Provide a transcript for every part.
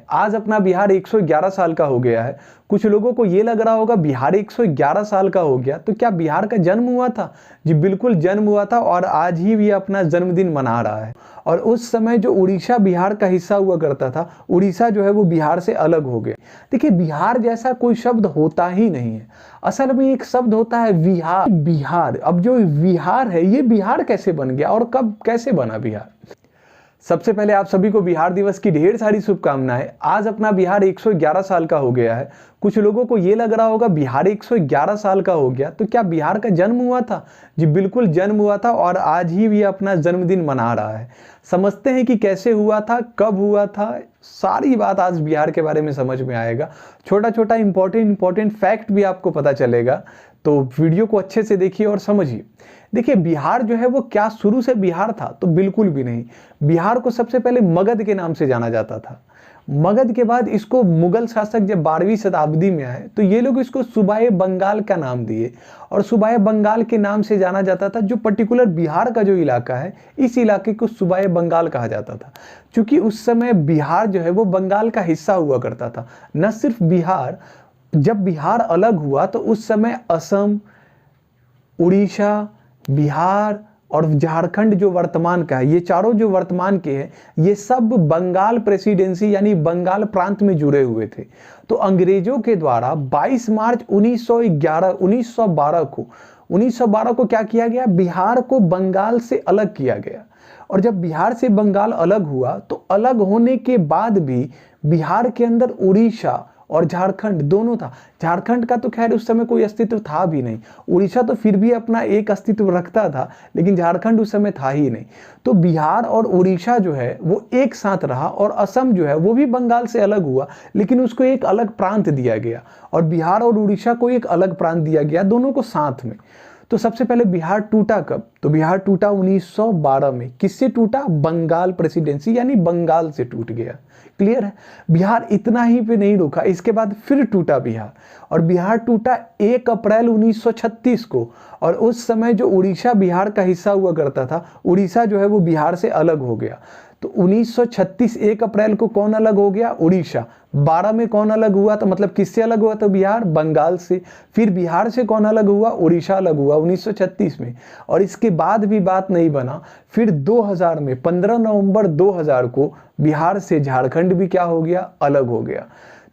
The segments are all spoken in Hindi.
है। आज अपना बिहार 111 साल का हो गया है। कुछ लोगों को ये लग रहा होगा बिहार 111 साल का हो गया तो क्या बिहार का जन्म हुआ था? जी बिल्कुल जन्म हुआ था और आज ही भी अपना जन्मदिन मना रहा है। और उस समय जो उड़ीसा बिहार का हिस्सा हुआ करता था, उड़ीसा जो है वो बिहार से अलग हो गया। देखिए बिहार जैसा कोई शब्द होता ही नहीं है। असल में एक शब्द होता है विहार। बिहार, अब जो बिहार है ये बिहार कैसे बन गया और कब कैसे बना बिहार? सबसे पहले आप सभी को बिहार दिवस की ढेर सारी शुभकामनाएं। आज अपना बिहार 111 साल का हो गया है। कुछ लोगों को ये लग रहा होगा बिहार 111 साल का हो गया तो क्या बिहार का जन्म हुआ था? जी बिल्कुल जन्म हुआ था और आज ही भी अपना जन्मदिन मना रहा है। समझते हैं कि कैसे हुआ था, कब हुआ था, सारी बात आज बिहार के बारे में समझ में आएगा। छोटा छोटा इंपॉर्टेंट फैक्ट भी आपको पता चलेगा, तो वीडियो को अच्छे से देखिए और समझिए। देखिए बिहार जो है वो क्या शुरू से बिहार था? तो बिल्कुल भी नहीं। बिहार को सबसे पहले मगध के नाम से जाना जाता था। मगध के बाद इसको मुगल शासक जब 12वीं शताब्दी में आए तो ये लोग इसको सूबाए बंगाल का नाम दिए और सूबाए बंगाल के नाम से जाना जाता था। जो पर्टिकुलर बिहार का जो इलाका है, इस इलाके को सूबाए बंगाल कहा जाता था, क्योंकि उस समय बिहार जो है वो बंगाल का हिस्सा हुआ करता था। न सिर्फ बिहार, जब बिहार अलग हुआ तो उस समय असम, उड़ीसा, बिहार और झारखंड जो वर्तमान का है, ये चारों जो वर्तमान के हैं, ये सब बंगाल प्रेसिडेंसी यानी बंगाल प्रांत में जुड़े हुए थे। तो अंग्रेजों के द्वारा 22 मार्च 1912 को क्या किया गया? बिहार को बंगाल से अलग किया गया। और जब बिहार से बंगाल अलग हुआ तो अलग होने के बाद भी बिहार के अंदर उड़ीसा और झारखंड दोनों था। झारखंड का तो खैर उस समय कोई अस्तित्व था भी नहीं। उड़ीसा तो फिर भी अपना एक अस्तित्व रखता था, लेकिन झारखंड उस समय था ही नहीं। तो बिहार और उड़ीसा जो है वो एक साथ रहा और असम जो है वो भी बंगाल से अलग हुआ, लेकिन उसको एक अलग प्रांत दिया गया और बिहार और उड़ीसा को एक अलग प्रांत दिया गया, दोनों को साथ में। तो सबसे पहले बिहार टूटा कब? तो बिहार टूटा 1912 में। किससे टूटा? बंगाल प्रेसिडेंसी यानी बंगाल से टूट गया। क्लियर है? बिहार इतना ही पे नहीं रुका, इसके बाद फिर टूटा बिहार। और बिहार टूटा 1 अप्रैल 1936 को। और उस समय जो उड़ीसा बिहार का हिस्सा हुआ करता था, उड़ीसा जो है वो बिहार से अलग हो गया। तो 1936 1 अप्रैल को कौन अलग हो गया? उड़ीसा। 12 में कौन अलग हुआ? तो मतलब किससे अलग हुआ? तो बिहार, बंगाल से। फिर बिहार से कौन अलग हुआ? उड़ीसा अलग हुआ 1936 में। और इसके बाद भी बात नहीं बना, फिर 2000 में 15 नवंबर 2000 को बिहार से झारखंड भी क्या हो गया? अलग हो गया।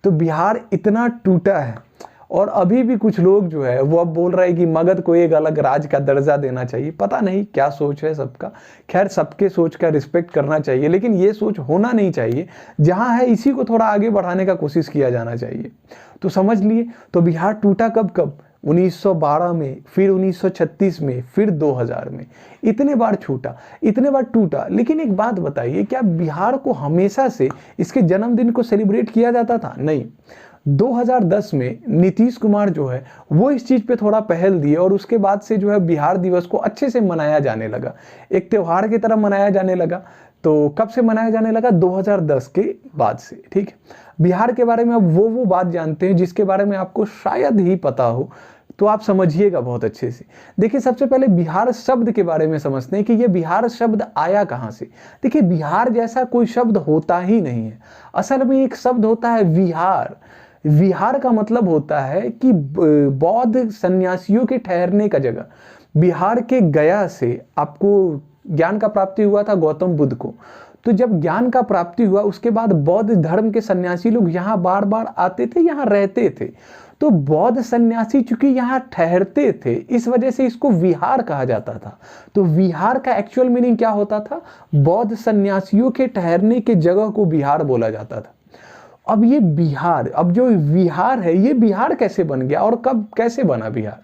तो बिहार इतना टूटा है और अभी भी कुछ लोग जो है वो अब बोल रहे हैं कि मगध को एक अलग राज्य का दर्जा देना चाहिए। पता नहीं क्या सोच है सबका। खैर सबके सोच का रिस्पेक्ट करना चाहिए, लेकिन ये सोच होना नहीं चाहिए। जहां है इसी को थोड़ा आगे बढ़ाने का कोशिश किया जाना चाहिए। तो समझ लिए, तो बिहार टूटा कब कब? 1912 में, फिर 1936 में, फिर 2000 में। इतने बार टूटा। लेकिन एक बात बताइए, क्या बिहार को हमेशा से इसके जन्मदिन को सेलिब्रेट किया जाता था? नहीं। 2010 में नीतीश कुमार जो है वो इस चीज पे थोड़ा पहल दिए और उसके बाद से जो है बिहार दिवस को अच्छे से मनाया जाने लगा, एक त्योहार की तरह मनाया जाने लगा। तो कब से मनाया जाने लगा? 2010 के बाद से। ठीक है, बिहार के बारे में अब वो बात जानते हैं जिसके बारे में आपको शायद ही पता हो, तो आप समझिएगा बहुत अच्छे से। देखिए सबसे पहले बिहार शब्द के बारे में समझते हैं कि ये बिहार शब्द आया कहाँ से। देखिए बिहार जैसा कोई शब्द होता ही नहीं है। असल में एक शब्द होता है विहार। विहार का मतलब होता है कि बौद्ध सन्यासियों के ठहरने का जगह। बिहार के गया से आपको ज्ञान का प्राप्ति हुआ था गौतम बुद्ध को। तो जब ज्ञान का प्राप्ति हुआ उसके बाद बौद्ध धर्म के सन्यासी लोग यहाँ बार बार आते थे, यहाँ रहते थे। तो बौद्ध सन्यासी चूंकि यहाँ ठहरते थे, इस वजह से इसको विहार कहा जाता था। तो विहार का एक्चुअल मीनिंग क्या होता था? बौद्ध सन्यासियों के ठहरने के जगह को बिहार बोला जाता था। अब ये बिहार, अब जो विहार है ये बिहार कैसे बन गया और कब कैसे बना बिहार?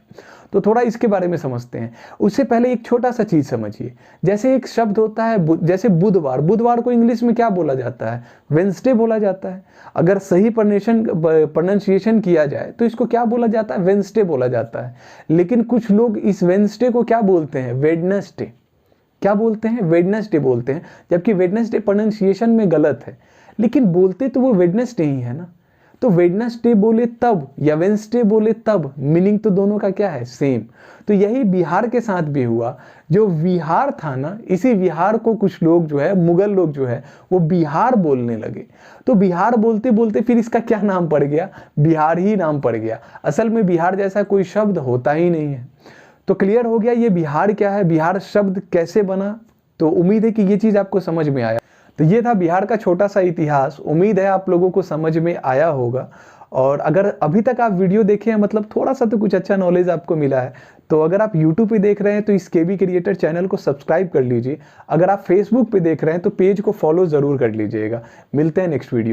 तो थोड़ा इसके बारे में समझते हैं। उससे पहले एक छोटा सा चीज समझिए। जैसे एक शब्द होता है, जैसे बुधवार। बुधवार को इंग्लिश में क्या बोला जाता है? वेंसडे बोला जाता है। अगर सही प्रोनाउंसिएशन किया जाए तो इसको क्या बोला जाता है? वेंसडे बोला जाता है। लेकिन कुछ लोग इस वेंसडे को क्या बोलते हैं? वेडनेसडे। क्या बोलते हैं? वेडनेसडे बोलते हैं, जबकि वेडनेसडे प्रोनाउंसिएशन में गलत है, लेकिन बोलते तो वो वेडनेसडे ही है ना। तो वेडनेसडे बोले तब या वेंसडे बोले तब, मीनिंग तो दोनों का क्या है, सेम। तो यही बिहार के साथ भी हुआ। जो विहार था ना, इसी विहार को कुछ लोग जो है, मुगल लोग जो है, वो बिहार बोलने लगे। तो बिहार बोलते बोलते फिर इसका क्या नाम पड़ गया, बिहार ही नाम पड़ गया। असल में बिहार जैसा कोई शब्द होता ही नहीं है। तो क्लियर हो गया ये बिहार क्या है, बिहार शब्द कैसे बना। तो उम्मीद है कि ये चीज आपको समझ में आया। तो ये था बिहार का छोटा सा इतिहास। उम्मीद है आप लोगों को समझ में आया होगा। और अगर अभी तक आप वीडियो देखे हैं, मतलब थोड़ा सा तो कुछ अच्छा नॉलेज आपको मिला है। तो अगर आप YouTube पे देख रहे हैं तो इस केबी क्रिएटर चैनल को सब्सक्राइब कर लीजिए। अगर आप Facebook पे देख रहे हैं तो पेज को फॉलो जरूर कर लीजिएगा। मिलते हैं नेक्स्ट वीडियो।